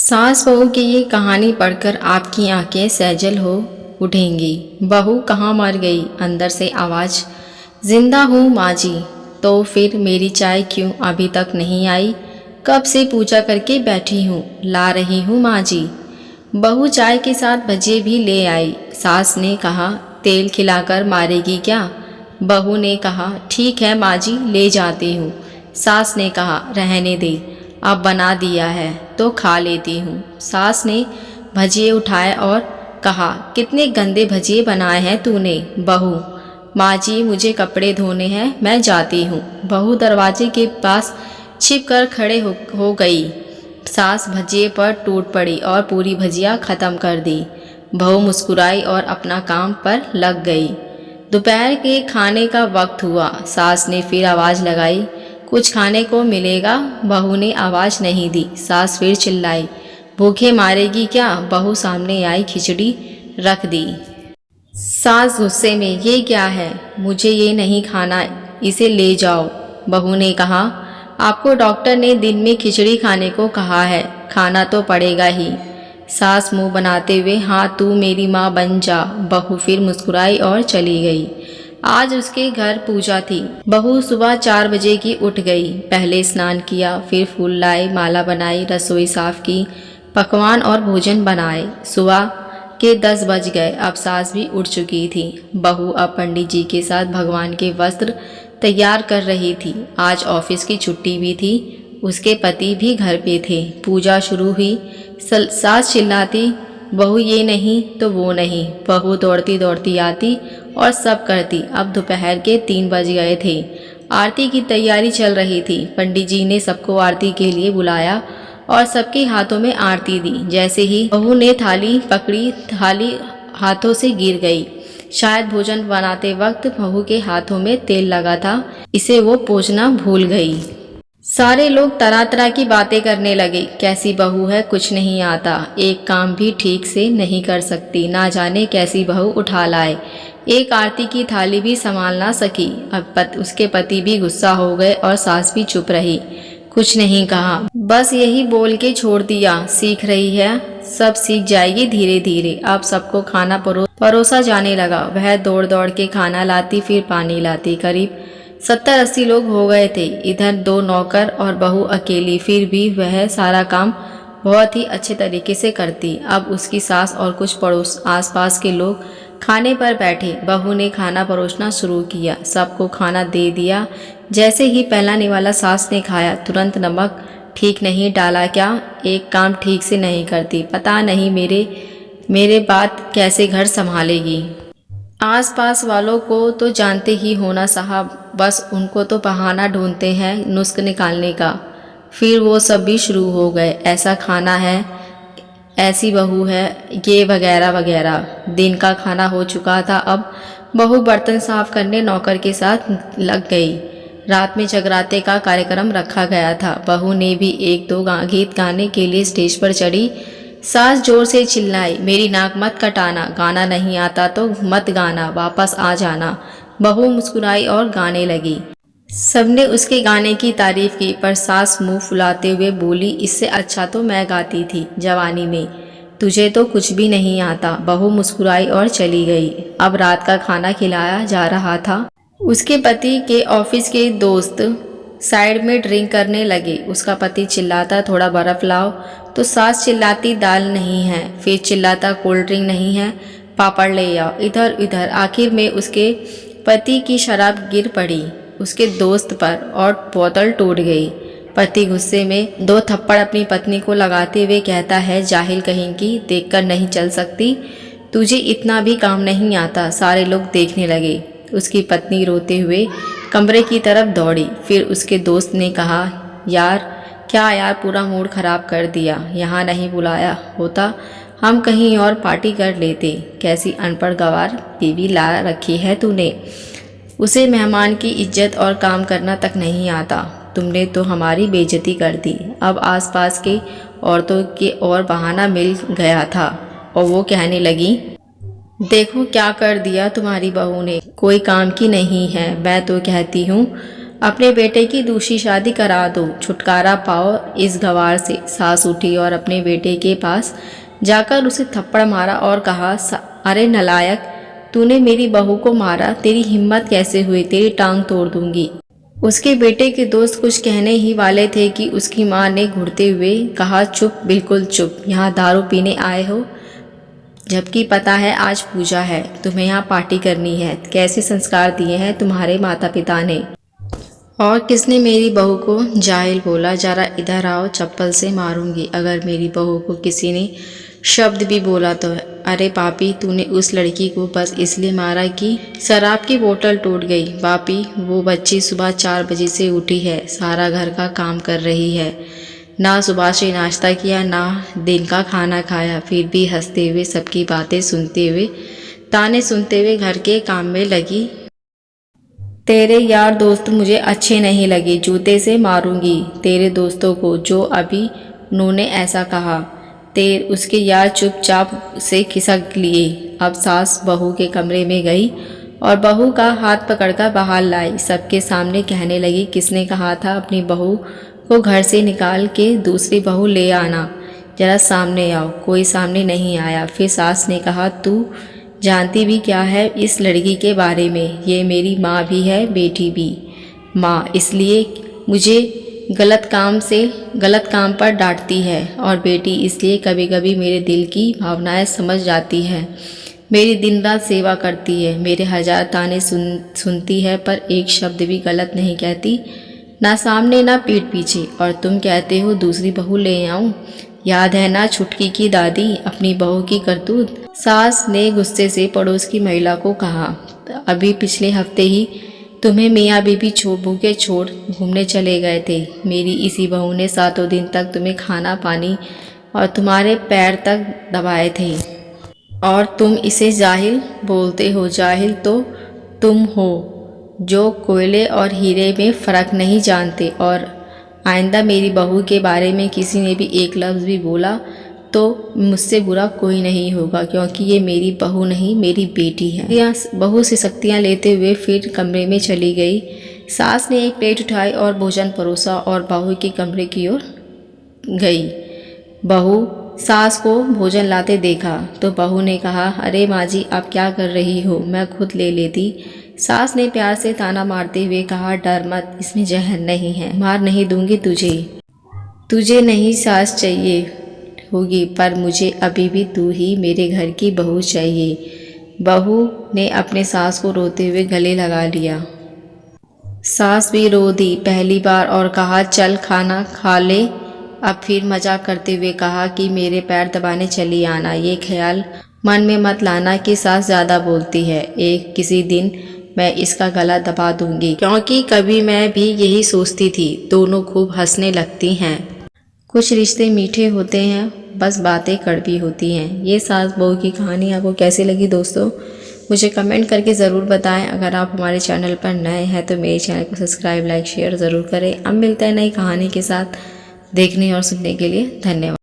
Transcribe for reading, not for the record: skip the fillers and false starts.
सास बहू की ये कहानी पढ़कर आपकी आंखें सैजल हो उठेंगी। बहू कहाँ मर गई? अंदर से आवाज़। जिंदा हूँ माँ जी। तो फिर मेरी चाय क्यों अभी तक नहीं आई? कब से पूजा करके बैठी हूँ, ला रही हूँ माँ जी। बहू चाय के साथ भजिए भी ले आई। सास ने कहा, तेल खिलाकर मारेगी क्या? बहू ने कहा, ठीक है माँ जी, ले जाती हूँ। सास ने कहा, रहने दे, अब बना दिया है तो खा लेती हूँ। सास ने भजिए उठाए और कहा, कितने गंदे भजिए बनाए हैं तूने। बहू, माँ जी मुझे कपड़े धोने हैं, मैं जाती हूँ। बहू दरवाजे के पास छिप कर खड़े हो गई। सास भजिए पर टूट पड़ी और पूरी भजिया ख़त्म कर दी। बहू मुस्कुराई और अपना काम पर लग गई। दोपहर के खाने का वक्त हुआ। सास ने फिर आवाज़ लगाई, कुछ खाने को मिलेगा? बहू ने आवाज़ नहीं दी। सास फिर चिल्लाई, भूखे मारेगी क्या? बहू सामने आई, खिचड़ी रख दी। सास गुस्से में, ये क्या है? मुझे ये नहीं खाना, इसे ले जाओ। बहू ने कहा, आपको डॉक्टर ने दिन में खिचड़ी खाने को कहा है, खाना तो पड़ेगा ही। सास मुंह बनाते हुए, हाँ तू मेरी माँ बन जा। बहू फिर मुस्कुराई और चली गई। आज उसके घर पूजा थी। बहू सुबह 4 बजे की उठ गई। पहले स्नान किया, फिर फूल लाए, माला बनाई, रसोई साफ की, पकवान और भोजन बनाए। सुबह के 10 बज गए। अब सास भी उठ चुकी थी। बहू अब पंडित जी के साथ भगवान के वस्त्र तैयार कर रही थी। आज ऑफिस की छुट्टी भी थी। उसके पति भी घर पे थे। पूजा शुरू हुई। सास चिल्लाती, बहू ये नहीं तो वो नहीं। बहू दौड़ती दौड़ती आती और सब करती। अब दोपहर के 3 बज गए थे। आरती की तैयारी चल रही थी। पंडित जी ने सबको आरती के लिए बुलाया और सबके हाथों में आरती दी। जैसे ही बहू ने थाली पकड़ी, थाली हाथों से गिर गई। शायद भोजन बनाते वक्त बहू के हाथों में तेल लगा था, इसे वो पोंछना भूल गई। सारे लोग तरह तरह की बातें करने लगे। कैसी बहू है, कुछ नहीं आता, एक काम भी ठीक से नहीं कर सकती, ना जाने कैसी बहू उठा लाए, एक आरती की थाली भी संभाल ना सकी। अब उसके पति भी गुस्सा हो गए और सास भी चुप रही, कुछ नहीं कहा, बस यही बोल के छोड़ दिया, सीख रही है, सब सीख जाएगी धीरे धीरे। अब सबको खाना परोसा जाने लगा। वह दौड़ दौड़ के खाना लाती, फिर पानी लाती। करीब 70-80 लोग हो गए थे। इधर 2 नौकर और बहू अकेली, फिर भी वह सारा काम बहुत ही अच्छे तरीके से करती। अब उसकी सास और कुछ पड़ोस आसपास के लोग खाने पर बैठे। बहू ने खाना परोसना शुरू किया, सबको खाना दे दिया। जैसे ही पहला निवाला सास ने खाया, तुरंत नमक ठीक नहीं डाला क्या? एक काम ठीक से नहीं करती, पता नहीं मेरे बात कैसे घर संभालेगी। आसपास वालों को तो जानते ही होना साहब, बस उनको तो बहाना ढूंढते हैं नुस्ख निकालने का। फिर वो सब भी शुरू हो गए, ऐसा खाना है, ऐसी बहू है, ये वगैरह वगैरह। दिन का खाना हो चुका था। अब बहू बर्तन साफ करने नौकर के साथ लग गई। रात में जगराते का कार्यक्रम रखा गया था। बहू ने भी 1-2 गीत गाने के लिए स्टेज पर चढ़ी। सास जोर से चिल्लाई, मेरी नाक मत कटाना, गाना नहीं आता तो मत गाना, वापस आ जाना। बहू मुस्कुराई और गाने लगी। सबने उसके गाने की तारीफ की, पर सास मुंह फुलाते हुए बोली, इससे अच्छा तो मैं गाती थी जवानी में, तुझे तो कुछ भी नहीं आता। बहू मुस्कुराई और चली गई। अब रात का खाना खिलाया जा रहा था। उसके पति के ऑफिस के दोस्त साइड में ड्रिंक करने लगे। उसका पति चिल्लाता, थोड़ा बर्फ लाओ, तो सास चिल्लाती, दाल नहीं है, फिर चिल्लाता, कोल्ड ड्रिंक नहीं है, पापड़ ले आओ। इधर उधर आखिर में उसके पति की शराब गिर पड़ी उसके दोस्त पर और बोतल टूट गई। पति गुस्से में 2 थप्पड़ अपनी पत्नी को लगाते हुए कहता है, जाहिल कहीं की, देखकर नहीं चल सकती, तुझे इतना भी काम नहीं आता। सारे लोग देखने लगे। उसकी पत्नी रोते हुए कमरे की तरफ दौड़ी। फिर उसके दोस्त ने कहा, यार क्या यार, पूरा मूड खराब कर दिया, यहाँ नहीं बुलाया होता, हम कहीं और पार्टी कर लेते। कैसी अनपढ़ गवार बीवी ला रखी है तूने, उसे मेहमान की इज्जत और काम करना तक नहीं आता, तुमने तो हमारी बेइज्जती कर दी। अब आसपास के औरतों के और बहाना मिल गया था और वो कहने लगी, देखो क्या कर दिया तुम्हारी बहू ने, कोई काम की नहीं है। मैं तो कहती हूँ अपने बेटे की दूसरी शादी करा दो, छुटकारा पाओ इस गवार से। सास उठी और अपने बेटे के पास जाकर उसे थप्पड़ मारा और कहा, अरे नलायक, तूने मेरी बहू को मारा, तेरी हिम्मत कैसे हुई, तेरी टांग तोड़ दूंगी। उसके बेटे के दोस्त कुछ कहने ही वाले थे कि उसकी माँ ने घुरते हुए कहा, चुप, बिल्कुल चुप, यहाँ दारू पीने आए हो, जबकि पता है आज पूजा है, तुम्हें यहाँ पार्टी करनी है। कैसे संस्कार दिए हैं तुम्हारे माता पिता ने। और किसने मेरी बहू को जाहिल बोला, जरा इधर आओ, चप्पल से मारूंगी अगर मेरी बहू को किसी ने शब्द भी बोला तो। अरे पापी, तूने उस लड़की को बस इसलिए मारा कि शराब की बोतल टूट गई। पापी, वो बच्ची सुबह 4 बजे से उठी है, सारा घर का काम कर रही है, ना सुबह से नाश्ता किया ना दिन का खाना खाया, फिर भी हंसते हुए सबकी बातें सुनते हुए ताने सुनते हुए घर के काम में लगी। तेरे यार दोस्त मुझे अच्छे नहीं लगे, जूते से मारूंगी तेरे दोस्तों को जो अभी उन्होंने ऐसा कहा। उसके यार चुपचाप से खिसक लिए। अब सास बहू के कमरे में गई और बहू का हाथ पकड़कर बाहर लाई। सबके सामने कहने लगी, किसने कहा था अपनी बहू को घर से निकाल के दूसरी बहू ले आना, जरा सामने आओ। कोई सामने नहीं आया। फिर सास ने कहा, तू जानती भी क्या है इस लड़की के बारे में, ये मेरी माँ भी है, बेटी भी। माँ इसलिए मुझे गलत काम पर डांटती है और बेटी इसलिए कभी कभी मेरे दिल की भावनाएं समझ जाती है। मेरी दिन रात सेवा करती है, मेरे 1000 ताने सुनती है, पर एक शब्द भी गलत नहीं कहती, ना सामने ना पीठ पीछे। और तुम कहते हो दूसरी बहू ले आऊं? याद है ना छुटकी की दादी, अपनी बहू की करतूत। सास ने गुस्से से पड़ोस की महिला को कहा, अभी पिछले हफ्ते ही तुम्हें मियाँ बीबी भूखे छोड़ घूमने चले गए थे। मेरी इसी बहू ने 7 दिन तक तुम्हें खाना पानी और तुम्हारे पैर तक दबाए थे, और तुम इसे जाहिल बोलते हो। जाहिल तो तुम हो जो कोयले और हीरे में फ़र्क नहीं जानते। और आइंदा मेरी बहू के बारे में किसी ने भी एक लफ्ज़ भी बोला तो मुझसे बुरा कोई नहीं होगा, क्योंकि ये मेरी बहू नहीं, मेरी बेटी है। बहू से शक्तियाँ लेते हुए फिर कमरे में चली गई। सास ने एक प्लेट उठाई और भोजन परोसा और बहू के कमरे की ओर गई। बहू सास को भोजन लाते देखा तो बहू ने कहा, अरे माँ जी, आप क्या कर रही हो, मैं खुद ले लेती। सास ने प्यार से ताना मारते हुए कहा, डर मत, इसमें जहर नहीं है, मार नहीं दूंगी तुझे नहीं सास चाहिए होगी, पर मुझे अभी भी तू ही मेरे घर की बहू चाहिए। बहू ने अपने सास को रोते हुए गले लगा लिया। सास भी रो दी पहली बार और कहा, चल खाना खा ले। अब फिर मजाक करते हुए कहा कि मेरे पैर दबाने चली आना। ये ख्याल मन में मत लाना कि सास ज़्यादा बोलती है, किसी दिन मैं इसका गला दबा दूंगी, क्योंकि कभी मैं भी यही सोचती थी। दोनों खूब हंसने लगती हैं। कुछ रिश्ते मीठे होते हैं, बस बातें कड़वी होती हैं। ये सास बहू की कहानी आपको कैसी लगी दोस्तों, मुझे कमेंट करके ज़रूर बताएं। अगर आप हमारे चैनल पर नए हैं तो मेरे चैनल को सब्सक्राइब, लाइक, शेयर ज़रूर करें। अब मिलते हैं नई कहानी के साथ। देखने और सुनने के लिए धन्यवाद।